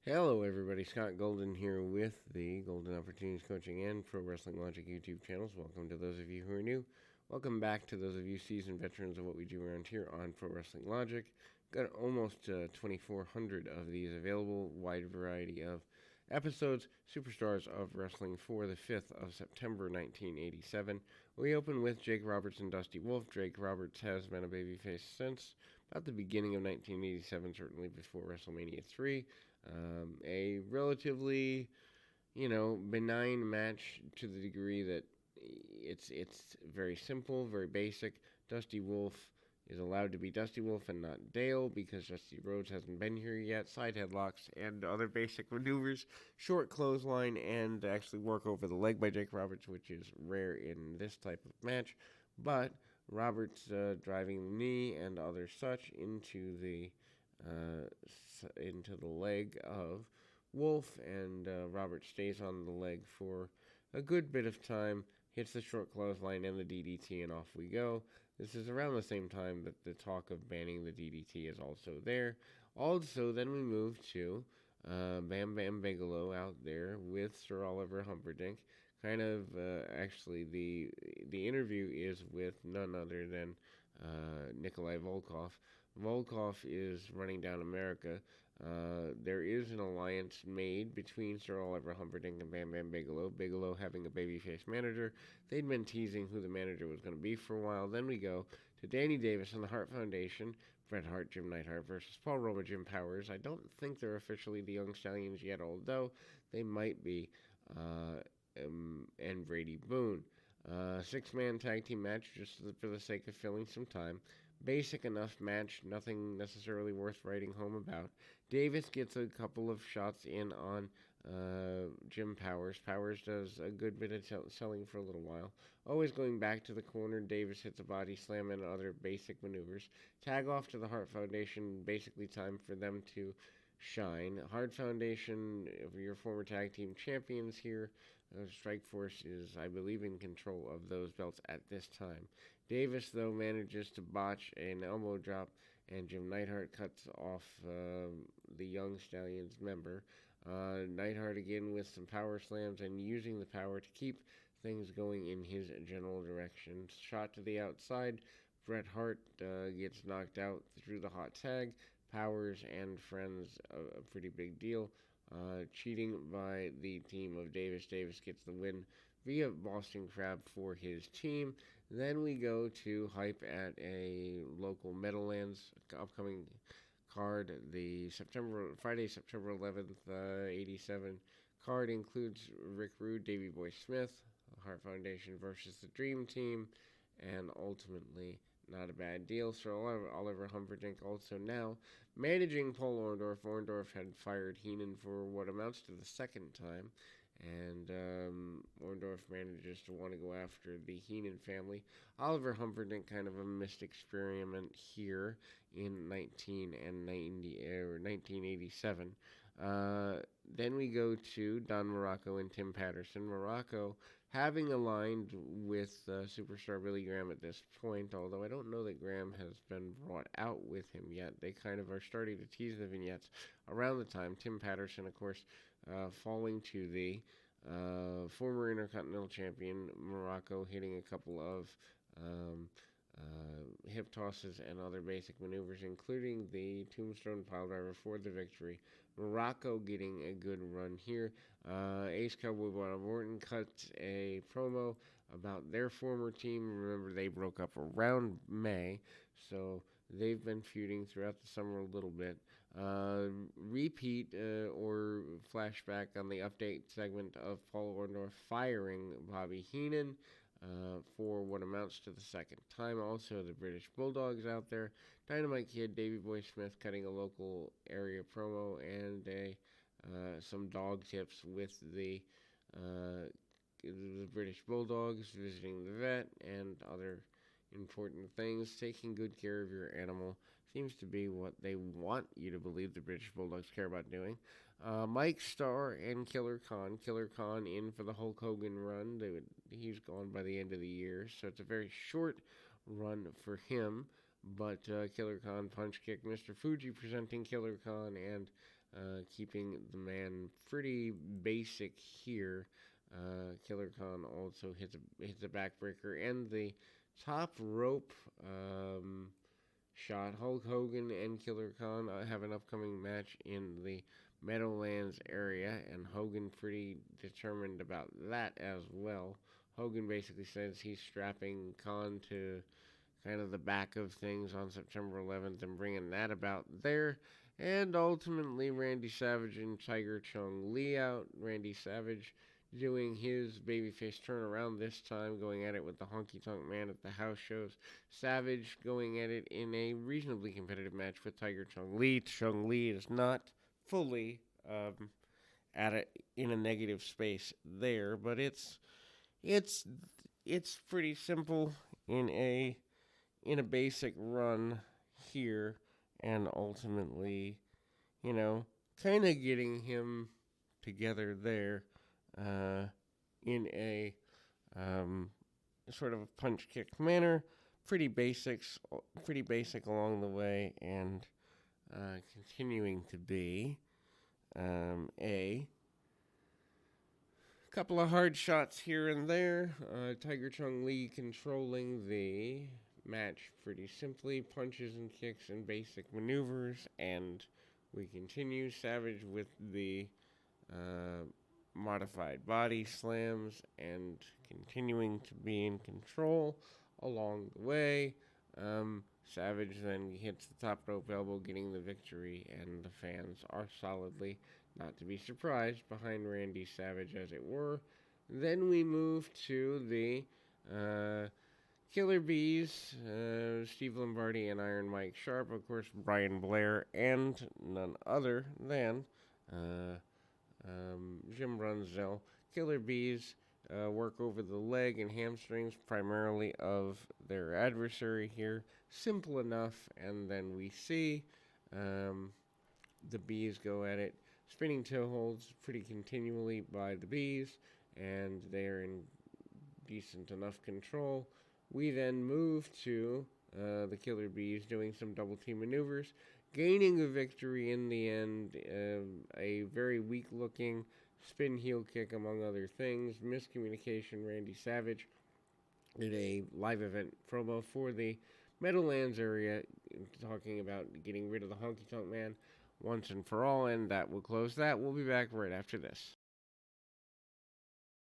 Hello, everybody. Scott Golden here with the Golden Opportunities Coaching and Pro Wrestling Logic YouTube channels. Welcome to those of you who are new. Welcome back to those of you seasoned veterans of what we do around here on Pro Wrestling Logic. Got almost 2,400 of these available, wide variety of episodes, Superstars of Wrestling for the 5th of September 1987. We open with Jake Roberts and Dusty Wolf. Jake Roberts has been a babyface since about the beginning of 1987, certainly before WrestleMania 3. A relatively, benign match to the degree that it's very simple, very basic. Dusty Wolf is allowed to be Dusty Wolf and not Dale because Dusty Rhodes hasn't been here yet. Side headlocks and other basic maneuvers. Short clothesline and actually work over the leg by Jake Roberts, which is rare in this type of match. But Roberts driving the knee and other such into the leg of Wolf, and Robert stays on the leg for a good bit of time, hits the short clothesline and the DDT, and off we go. This is around the same time that the talk of banning the DDT is also there. Also, then we move to Bam Bam Bigelow out there with Sir Oliver Humperdinck. Actually, the interview is with none other than Nikolai Volkov. Volkov is running down America. There is an alliance made between Sir Oliver Humperdinck and Bam Bam Bigelow. Bigelow having a babyface manager. They'd been teasing who the manager was going to be for a while. Then we go to Danny Davis and the Hart Foundation. Bret Hart, Jim Knightheart versus Paul Romajim Powers. I don't think they're officially the Young Stallions yet, although they might be. And Brady Boone. Six-man tag team match just for the sake of filling some time. Basic enough match, nothing necessarily worth writing home about. Davis gets a couple of shots in on Jim Powers. Powers does a good bit of selling for a little while. Always going back to the corner, Davis hits a body slam and other basic maneuvers. Tag off to the Hart Foundation, basically time for them to shine. Hart Foundation, your former tag team champions here. Strikeforce is, I believe, in control of those belts at this time. Davis, though, manages to botch an elbow drop, and Jim Knightheart cuts off the Young Stallions member. Knightheart again with some power slams and using the power to keep things going in his general direction. Shot to the outside. Bret Hart gets knocked out through the hot tag. Powers and friends, a pretty big deal. Cheating by the team of Davis. Davis gets the win via Boston Crab for his team. Then we go to hype at a local Meadowlands upcoming card. The Friday, September 11th, 87 card includes Rick Rude, Davey Boy Smith, Hart Foundation versus the Dream Team, and ultimately not a bad deal. So Oliver Humperdinck also now managing Paul Orndorff. Orndorff had fired Heenan for what amounts to the second time. And Orndorff manages to want to go after the Heenan family. Oliver Humperdinck, kind of a missed experiment here in 1987. Then we go to Don Morocco and Tim Patterson. Morocco having aligned with superstar Billy Graham at this point, although I don't know that Graham has been brought out with him yet. They kind of are starting to tease the vignettes around the time. Tim Patterson, of course, falling to the former Intercontinental Champion Morocco, hitting a couple of hip tosses and other basic maneuvers, including the Tombstone Piledriver for the victory. Morocco getting a good run here. Ace Cowboy Bob Orton cuts a promo about their former team. Remember, they broke up around May, so they've been feuding throughout the summer a little bit. Repeat or flashback on the update segment of Paul Orndorff firing Bobby Heenan for what amounts to the second time. Also, the British Bulldogs out there. Dynamite Kid, Davey Boy Smith cutting a local area promo and some dog tips with the British Bulldogs, visiting the vet, and other important things. Taking good care of your animal seems to be what they want you to believe the British Bulldogs care about doing. Mike Starr and Killer Khan. Killer Khan in for the Hulk Hogan run. He's gone by the end of the year, so it's a very short run for him. But Killer Khan punch kick Mr. Fuji presenting Killer Khan and keeping the man pretty basic here. Killer Khan also hits a backbreaker and the top rope shot. Hulk Hogan and Killer Khan have an upcoming match in the Meadowlands area, and Hogan pretty determined about that as well. Hogan basically says he's strapping Khan to kind of the back of things on September 11th and bringing that about there. And ultimately, Randy Savage and Tiger Chung Lee out. Randy Savage doing his babyface turnaround this time, going at it with the Honky Tonk Man at the house shows. Savage going at it in a reasonably competitive match with Tiger Chung Lee. Chung Lee is not fully at it in a negative space there, but it's pretty simple in a basic run here, and ultimately, kind of getting him together there in a sort of a punch kick manner. Pretty basic along the way, and continuing to be a couple of hard shots here and there. Tiger Chung Lee controlling the match pretty simply, punches and kicks and basic maneuvers, and we continue. Savage with the modified body slams and continuing to be in control along the way. Savage then hits the top rope elbow, getting the victory, and the fans are solidly, not to be surprised, behind Randy Savage, as it were. Then we move to the Killer Bees, Steve Lombardi and Iron Mike Sharp, of course, Brian Blair, and none other than Jim Brunzell. Killer Bees work over the leg and hamstrings primarily of their adversary here. Simple enough, and then we see the Bees go at it. Spinning toe holds pretty continually by the Bees, and they're in decent enough control. We then move to the Killer Bees doing some double team maneuvers, gaining a victory in the end. A very weak looking spin heel kick, among other things. Miscommunication. Randy Savage did a live event promo for the Meadowlands area, talking about getting rid of the Honky Tonk Man once and for all, and that will close that. We'll be back right after this.